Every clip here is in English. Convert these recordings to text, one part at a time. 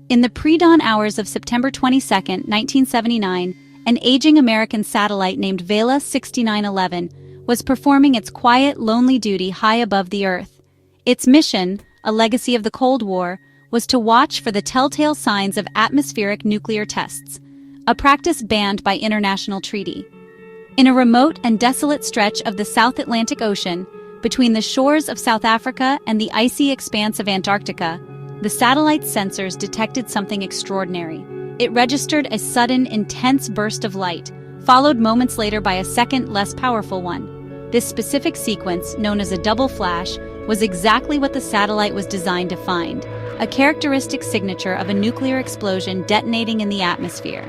In the pre-dawn hours of September 22, 1979, an aging American satellite named Vela 6911 was performing its quiet, lonely duty high above the Earth. Its mission, a legacy of the Cold War, was to watch for the telltale signs of atmospheric nuclear tests, a practice banned by international treaty. In a remote and desolate stretch of the South Atlantic Ocean, between the shores of South Africa and the icy expanse of Antarctica, the satellite's sensors detected something extraordinary. It registered a sudden, intense burst of light, followed moments later by a second, less powerful one. This specific sequence, known as a double flash, was exactly what the satellite was designed to find, a characteristic signature of a nuclear explosion detonating in the atmosphere.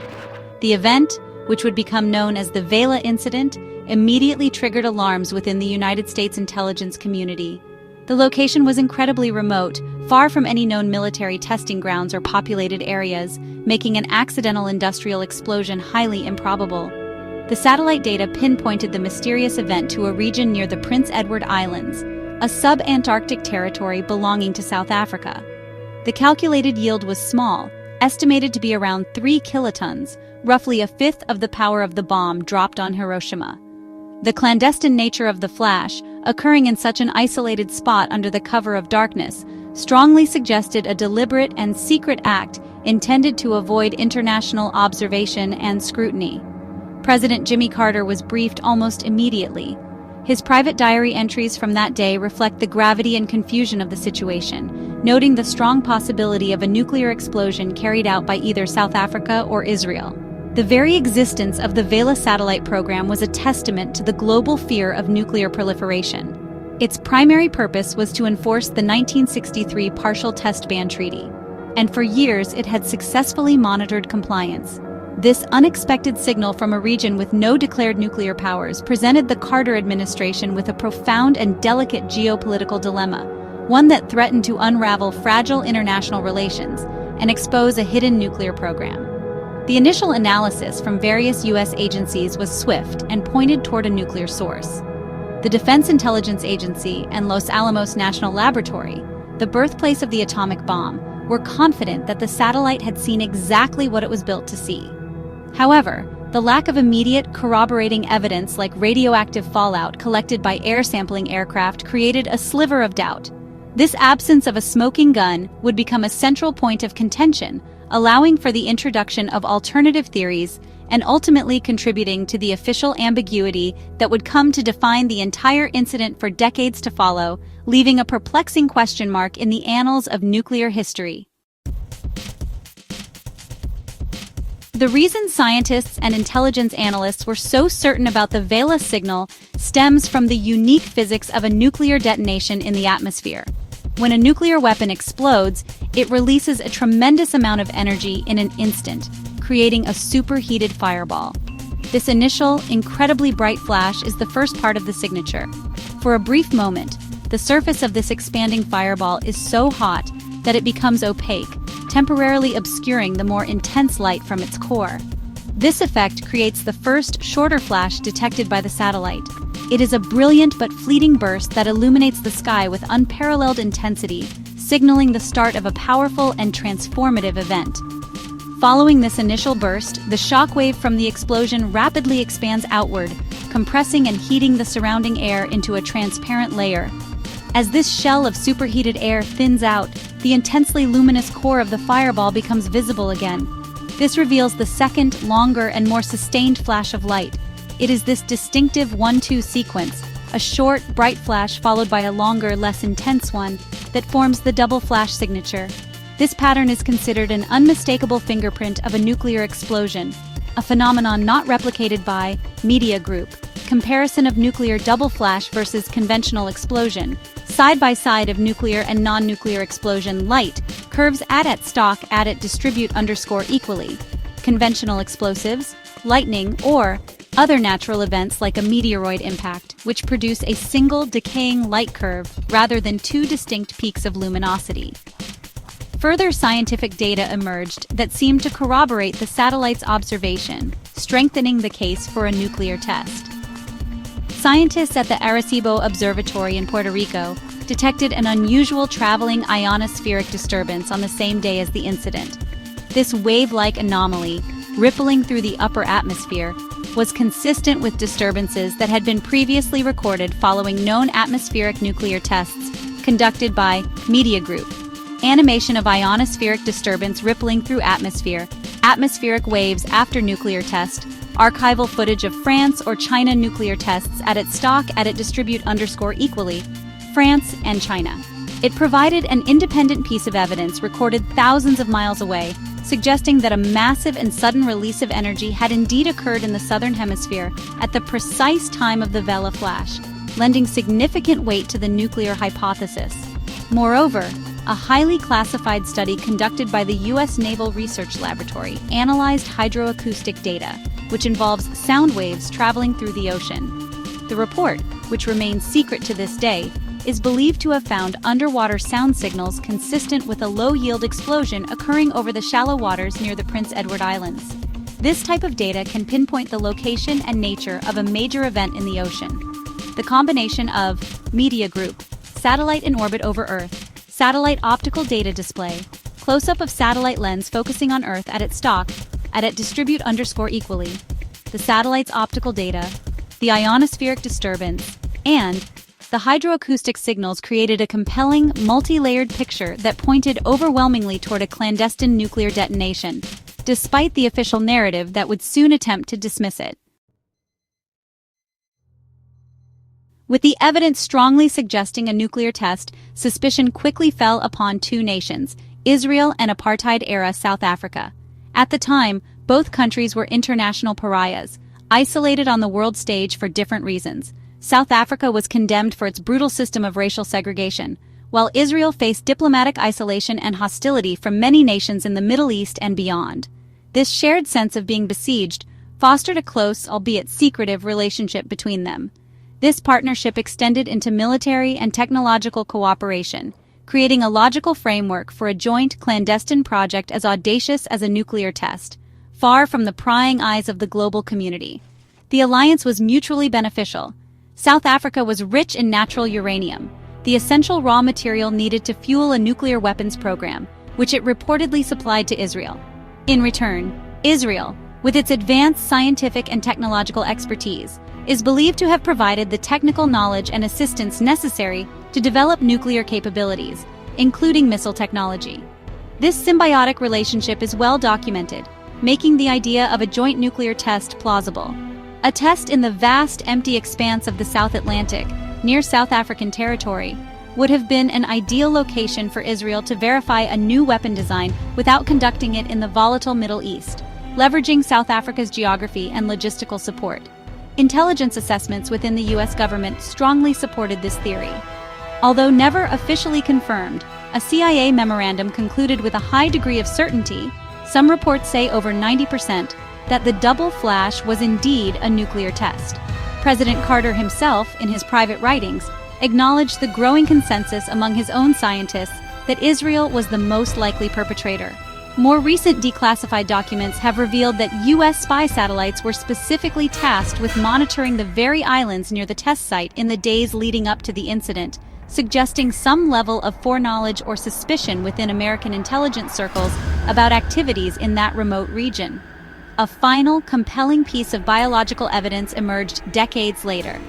The event, which would become known as the Vela incident, immediately triggered alarms within the United States intelligence community. The location was incredibly remote, far from any known military testing grounds or populated areas, making an accidental industrial explosion highly improbable. The satellite data pinpointed the mysterious event to a region near the Prince Edward Islands, a sub-Antarctic territory belonging to South Africa. The calculated yield was small, estimated to be around 3 kilotons, roughly a fifth of the power of the bomb dropped on Hiroshima. The clandestine nature of the flash, occurring in such an isolated spot under the cover of darkness, strongly suggested a deliberate and secret act intended to avoid international observation and scrutiny. President Jimmy Carter was briefed almost immediately. His private diary entries from that day reflect the gravity and confusion of the situation, noting the strong possibility of a nuclear explosion carried out by either South Africa or Israel. The very existence of the Vela satellite program was a testament to the global fear of nuclear proliferation. Its primary purpose was to enforce the 1963 Partial Test Ban Treaty, and for years it had successfully monitored compliance. This unexpected signal from a region with no declared nuclear powers presented the Carter administration with a profound and delicate geopolitical dilemma, one that threatened to unravel fragile international relations and expose a hidden nuclear program. The initial analysis from various U.S. agencies was swift and pointed toward a nuclear source. The Defense Intelligence Agency and Los Alamos National Laboratory, the birthplace of the atomic bomb, were confident that the satellite had seen exactly what it was built to see. However, the lack of immediate, corroborating evidence like radioactive fallout collected by air sampling aircraft created a sliver of doubt. This absence of a smoking gun would become a central point of contention, allowing for the introduction of alternative theories and ultimately contributing to the official ambiguity that would come to define the entire incident for decades to follow, leaving a perplexing question mark in the annals of nuclear history. The reason scientists and intelligence analysts were so certain about the Vela signal stems from the unique physics of a nuclear detonation in the atmosphere. When a nuclear weapon explodes, it releases a tremendous amount of energy in an instant, creating a superheated fireball. This initial, incredibly bright flash is the first part of the signature. For a brief moment, the surface of this expanding fireball is so hot that it becomes opaque, temporarily obscuring the more intense light from its core. This effect creates the first, shorter flash detected by the satellite. It is a brilliant but fleeting burst that illuminates the sky with unparalleled intensity, signaling the start of a powerful and transformative event. Following this initial burst, the shock wave from the explosion rapidly expands outward, compressing and heating the surrounding air into a transparent layer. As this shell of superheated air thins out, the intensely luminous core of the fireball becomes visible again. This reveals the second, longer, and more sustained flash of light. It is this distinctive 1-2 sequence, a short, bright flash followed by a longer, less intense one, that forms the double flash signature. This pattern is considered an unmistakable fingerprint of a nuclear explosion, a phenomenon not replicated by Media Group. Comparison of nuclear double flash versus conventional explosion. Side by side of nuclear and non-nuclear explosion light, curves add stock add distribute _equally. Conventional explosives, lightning, or other natural events like a meteoroid impact, which produce a single decaying light curve rather than two distinct peaks of luminosity. Further scientific data emerged that seemed to corroborate the satellite's observation, strengthening the case for a nuclear test. Scientists at the Arecibo Observatory in Puerto Rico detected an unusual traveling ionospheric disturbance on the same day as the incident. This wave-like anomaly, rippling through the upper atmosphere, was consistent with disturbances that had been previously recorded following known atmospheric nuclear tests conducted by Media Group. Animation of ionospheric disturbance rippling through atmosphere, atmospheric waves after nuclear test, archival footage of France or China nuclear tests at its stock at it distribute_equally, France and China. It provided an independent piece of evidence recorded thousands of miles away, suggesting that a massive and sudden release of energy had indeed occurred in the southern hemisphere at the precise time of the Vela flash, lending significant weight to the nuclear hypothesis. Moreover, a highly classified study conducted by the U.S. Naval Research Laboratory analyzed hydroacoustic data, which involves sound waves traveling through the ocean. The report, which remains secret to this day, is believed to have found underwater sound signals consistent with a low-yield explosion occurring over the shallow waters near the Prince Edward Islands. This type of data can pinpoint the location and nature of a major event in the ocean. The combination of Media Group, satellite in orbit over Earth, satellite optical data display, close-up of satellite lens focusing on Earth at its stock, at it distribute_equally, the satellite's optical data, the ionospheric disturbance, and the hydroacoustic signals created a compelling, multi-layered picture that pointed overwhelmingly toward a clandestine nuclear detonation, despite the official narrative that would soon attempt to dismiss it. With the evidence strongly suggesting a nuclear test, suspicion quickly fell upon two nations, Israel and apartheid-era South Africa. At the time, both countries were international pariahs, isolated on the world stage for different reasons. South Africa was condemned for its brutal system of racial segregation, while Israel faced diplomatic isolation and hostility from many nations in the Middle East and beyond. This shared sense of being besieged fostered a close, albeit secretive, relationship between them. This partnership extended into military and technological cooperation, creating a logical framework for a joint clandestine project as audacious as a nuclear test, far from the prying eyes of the global community. The alliance was mutually beneficial. South Africa was rich in natural uranium, the essential raw material needed to fuel a nuclear weapons program, which it reportedly supplied to Israel. In return, Israel, with its advanced scientific and technological expertise, is believed to have provided the technical knowledge and assistance necessary to develop nuclear capabilities, including missile technology. This symbiotic relationship is well documented, making the idea of a joint nuclear test plausible. A test in the vast, empty expanse of the South Atlantic, near South African territory, would have been an ideal location for Israel to verify a new weapon design without conducting it in the volatile Middle East, leveraging South Africa's geography and logistical support. Intelligence assessments within the U.S. government strongly supported this theory. Although never officially confirmed, a CIA memorandum concluded with a high degree of certainty, some reports say over 90%, that the double flash was indeed a nuclear test. President Carter himself, in his private writings, acknowledged the growing consensus among his own scientists that Israel was the most likely perpetrator. More recent declassified documents have revealed that U.S. spy satellites were specifically tasked with monitoring the very islands near the test site in the days leading up to the incident, suggesting some level of foreknowledge or suspicion within American intelligence circles about activities in that remote region. A final, compelling piece of biological evidence emerged decades later.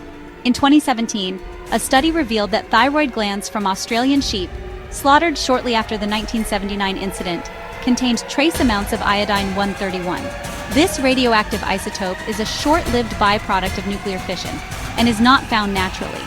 In 2017, a study revealed that thyroid glands from Australian sheep, slaughtered shortly after the 1979 incident, contained trace amounts of iodine-131. This radioactive isotope is a short-lived byproduct of nuclear fission and is not found naturally.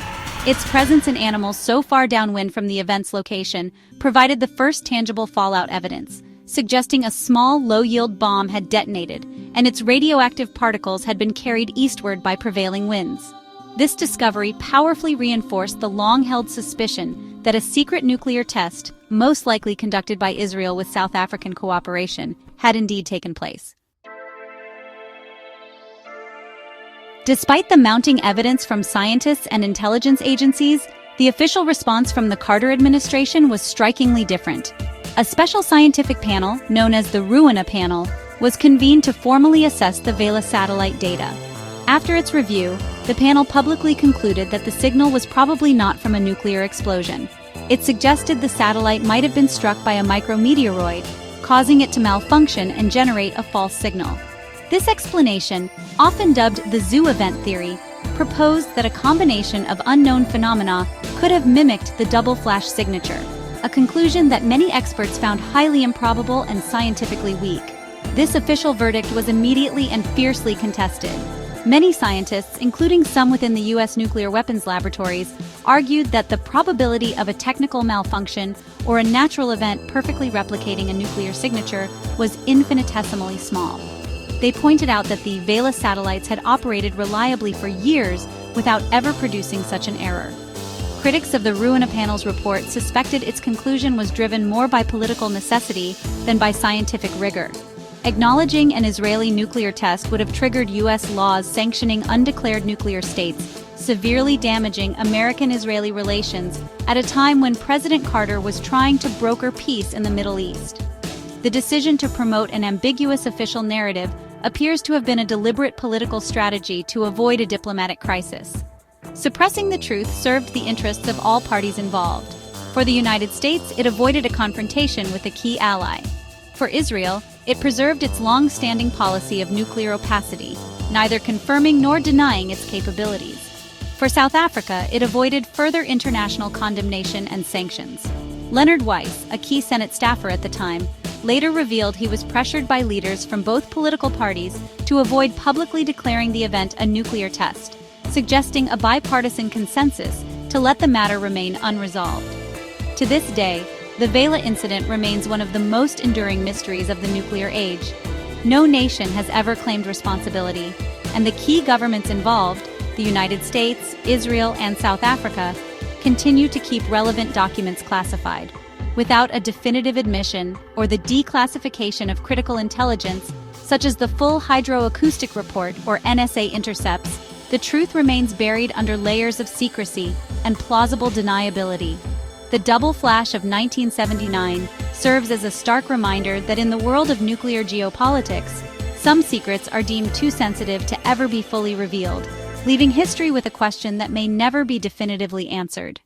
Its presence in animals so far downwind from the event's location provided the first tangible fallout evidence, suggesting a small, low-yield bomb had detonated, and its radioactive particles had been carried eastward by prevailing winds. This discovery powerfully reinforced the long-held suspicion that a secret nuclear test, most likely conducted by Israel with South African cooperation, had indeed taken place. Despite the mounting evidence from scientists and intelligence agencies, the official response from the Carter administration was strikingly different. A special scientific panel, known as the Ruina Panel, was convened to formally assess the Vela satellite data. After its review, the panel publicly concluded that the signal was probably not from a nuclear explosion. It suggested the satellite might have been struck by a micrometeoroid, causing it to malfunction and generate a false signal. This explanation, often dubbed the zoo event theory, proposed that a combination of unknown phenomena could have mimicked the double flash signature, a conclusion that many experts found highly improbable and scientifically weak. This official verdict was immediately and fiercely contested. Many scientists, including some within the U.S. nuclear weapons laboratories, argued that the probability of a technical malfunction or a natural event perfectly replicating a nuclear signature was infinitesimally small. They pointed out that the Vela satellites had operated reliably for years without ever producing such an error. Critics of the Ruina panel's report suspected its conclusion was driven more by political necessity than by scientific rigor. Acknowledging an Israeli nuclear test would have triggered U.S. laws sanctioning undeclared nuclear states, severely damaging American-Israeli relations at a time when President Carter was trying to broker peace in the Middle East. The decision to promote an ambiguous official narrative appears to have been a deliberate political strategy to avoid a diplomatic crisis. Suppressing the truth served the interests of all parties involved. For the United States, it avoided a confrontation with a key ally. For Israel, it preserved its long-standing policy of nuclear opacity, neither confirming nor denying its capabilities. For South Africa, it avoided further international condemnation and sanctions. Leonard Weiss, a key Senate staffer at the time, later revealed he was pressured by leaders from both political parties to avoid publicly declaring the event a nuclear test, suggesting a bipartisan consensus to let the matter remain unresolved. To this day, the Vela incident remains one of the most enduring mysteries of the nuclear age. No nation has ever claimed responsibility, and the key governments involved, the United States, Israel, and South Africa, continue to keep relevant documents classified. Without a definitive admission or the declassification of critical intelligence, such as the full hydroacoustic report or NSA intercepts, the truth remains buried under layers of secrecy and plausible deniability. The double flash of 1979 serves as a stark reminder that in the world of nuclear geopolitics, some secrets are deemed too sensitive to ever be fully revealed, leaving history with a question that may never be definitively answered.